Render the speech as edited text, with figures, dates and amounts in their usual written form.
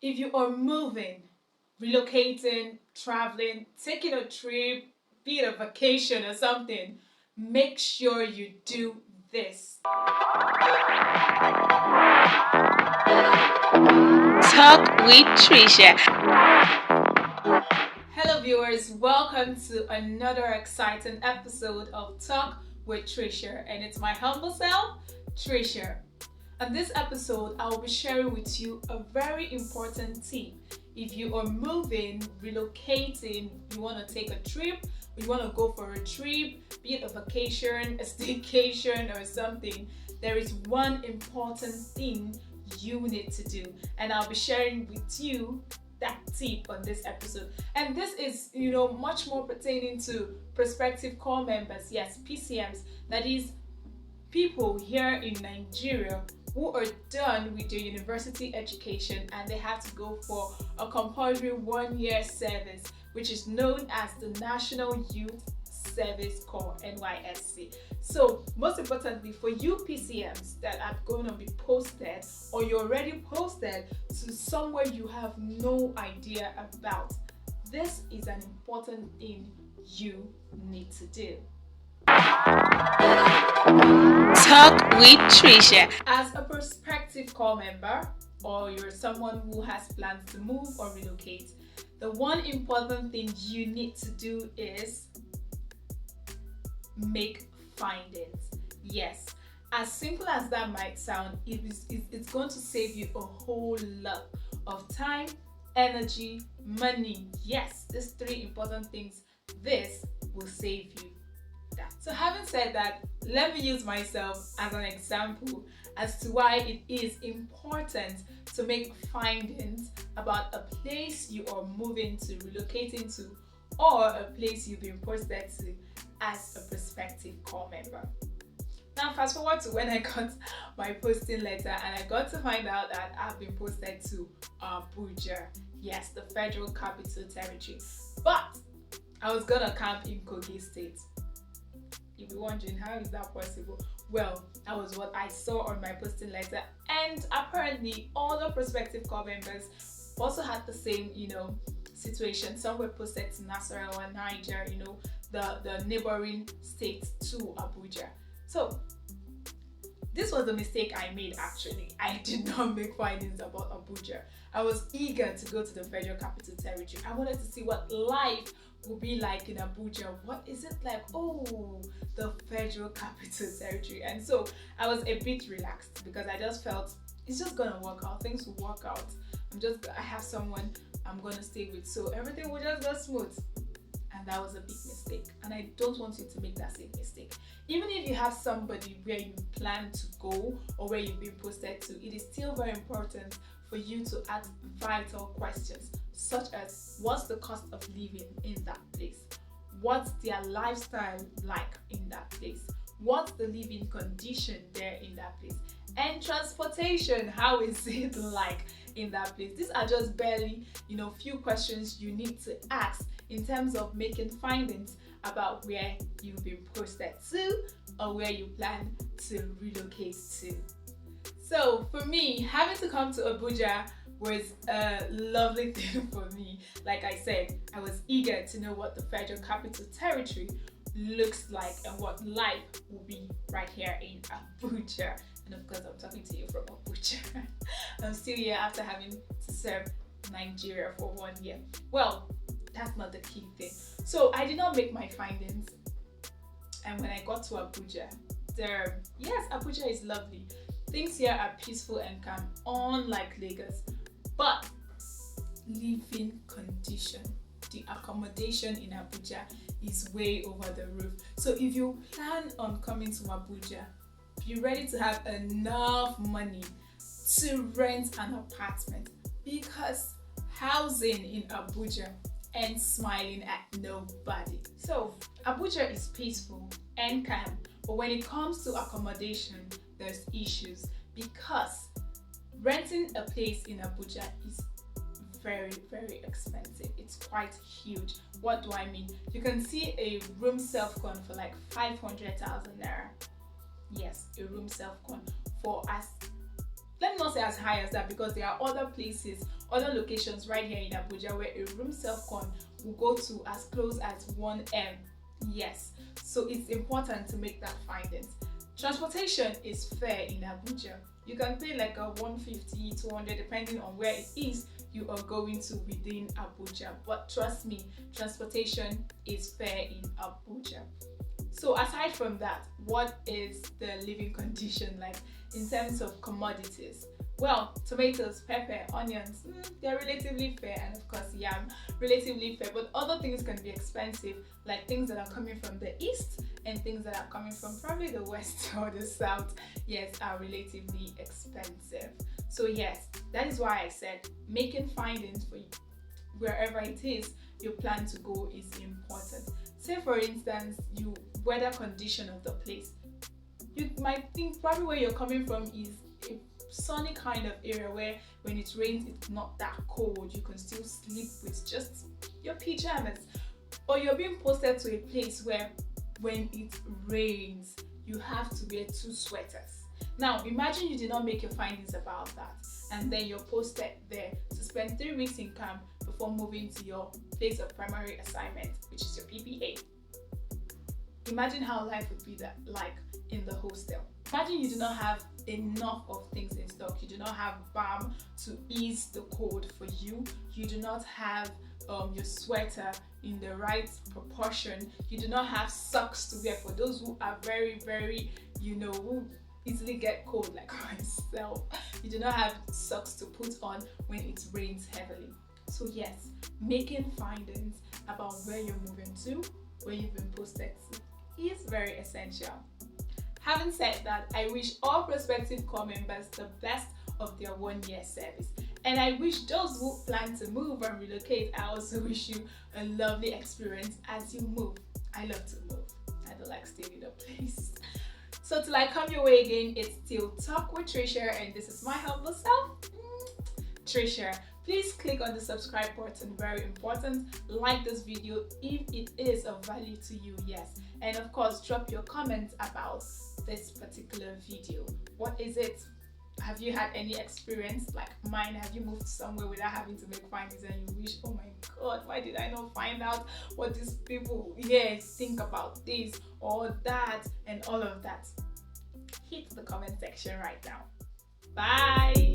If you are moving, relocating, traveling, taking a trip, be it a vacation or something, make sure you do this. Talk with Trisha. Hello, viewers. Welcome to another exciting episode of Talk with Trisha, and it's my humble self, Trisha. In this episode, I will be sharing with you a very important tip. If you are moving, relocating, you want to take a trip, you want to go for a trip, be it a vacation, a staycation, or something, there is one important thing you need to do, and I'll be sharing with you that tip on this episode. And this is, much more pertaining to prospective core members, yes, PCMs, that is people here in Nigeria who are done with their university education and they have to go for a compulsory 1-year service, which is known as the National Youth Service Corps, NYSC. So most importantly, for you PCMs that are going to be posted or you're already posted to somewhere you have no idea about, this is an important thing you need to do. Talk with Trisha. As a prospective core member, or you're someone who has plans to move or relocate, the one important thing you need to do is make findings. Yes, as simple as that might sound, it's going to save you a whole lot of time, energy, money. Yes, these three important things, this will save you that. So having said that, let me use myself as an example as to why it is important to make findings about a place you are moving to, relocating to, or a place you've been posted to as a prospective core member. Now fast forward to when I got my posting letter and I got to find out that I've been posted to Abuja, yes, the Federal Capital Territory. But I was gonna camp in Kogi State. If you're wondering how is that possible, well, that was what I saw on my posting letter, and apparently all the prospective core members also had the same, situation. Some were posted to Nasarawa, Niger, the neighboring states to Abuja. So this was a mistake I made actually. I did not make findings about Abuja. I was eager to go to the Federal Capital Territory. I wanted to see what life would be like in Abuja. What is it like? Oh, the Federal Capital Territory. And so I was a bit relaxed because I just felt it's just gonna work out. Things will work out. I have someone I'm gonna stay with, so everything will just go smooth. And that was a big mistake. And I don't want you to make that same mistake. Even if you have somebody where you plan to go or where you've been posted to, it is still very important for you to ask vital questions, such as what's the cost of living in that place? What's their lifestyle like in that place? What's the living condition there in that place? And transportation, how is it like in that place? These are just barely, few questions you need to ask in terms of making findings about where you've been posted to or where you plan to relocate to. So for me, having to come to Abuja was a lovely thing for me. Like I said, I was eager to know what the Federal Capital Territory looks like and what life will be right here in Abuja. And of course, I'm talking to you from Abuja. I'm still here after having to serve Nigeria for 1 year. Well, that's not the key thing. So I did not make my findings. And when I got to Abuja, Abuja is lovely. Things here are peaceful and calm, unlike Lagos. But living condition, the accommodation in Abuja is way over the roof. So if you plan on coming to Abuja, be ready to have enough money to rent an apartment, because housing in Abuja and smiling at nobody. So Abuja is peaceful and calm, but when it comes to accommodation, there's issues because renting a place in Abuja is very, very expensive. It's quite huge. What do I mean? You can see a room self-con for like 500,000 naira. Yes, a room self-con for as let me not say as high as that, because there are other places, other locations right here in Abuja where a room self-con will go to as close as 1M. Yes, so it's important to make that findings. Transportation is fair in Abuja. You can pay like a 150, 200 depending on where it is you are going to within Abuja. But trust me, transportation is fair in Abuja. So aside from that, what is the living condition like in terms of commodities? Well, tomatoes, pepper, onions, they're relatively fair, and of course yam, relatively fair, but other things can be expensive, like things that are coming from the east and things that are coming from probably the west or the south, yes, are relatively expensive. So yes, that is why I said making findings for wherever it is you plan to go is important. Say for instance, you weather condition of the place. You might think probably where you're coming from is a sunny kind of area where when it rains it's not that cold, you can still sleep with just your pajamas. Or you're being posted to a place where when it rains you have to wear 2 sweaters. Now imagine you did not make your findings about that, and then you're posted there to spend 3 weeks in camp before moving to your place of primary assignment, which is your PPA. Imagine how life would be like in the hostel. Imagine you do not have enough of things in stock. You do not have balm to ease the cold for you. You do not have your sweater in the right proportion. You do not have socks to wear for those who are very, very, who easily get cold like myself. You do not have socks to put on when it rains heavily. So yes, making findings about where you're moving to, where you've been posted to, is very essential. Having said that, I wish all prospective corps members the best of their 1-year service. And I wish those who plan to move and relocate, I also wish you a lovely experience as you move. I love to move. I don't like staying in a place. So till I come your way again, it's still Talk with Trisha, and this is my humble self, Trisha. Please click on the subscribe button, very important. Like this video if it is of value to you, yes. And of course, drop your comments about this particular video. What is it? Have you had any experience like mine? Have you moved somewhere without having to make findings and you wish, oh my god, why did I not find out what these people think about this or that and all of that? Hit the comment section right now. Bye.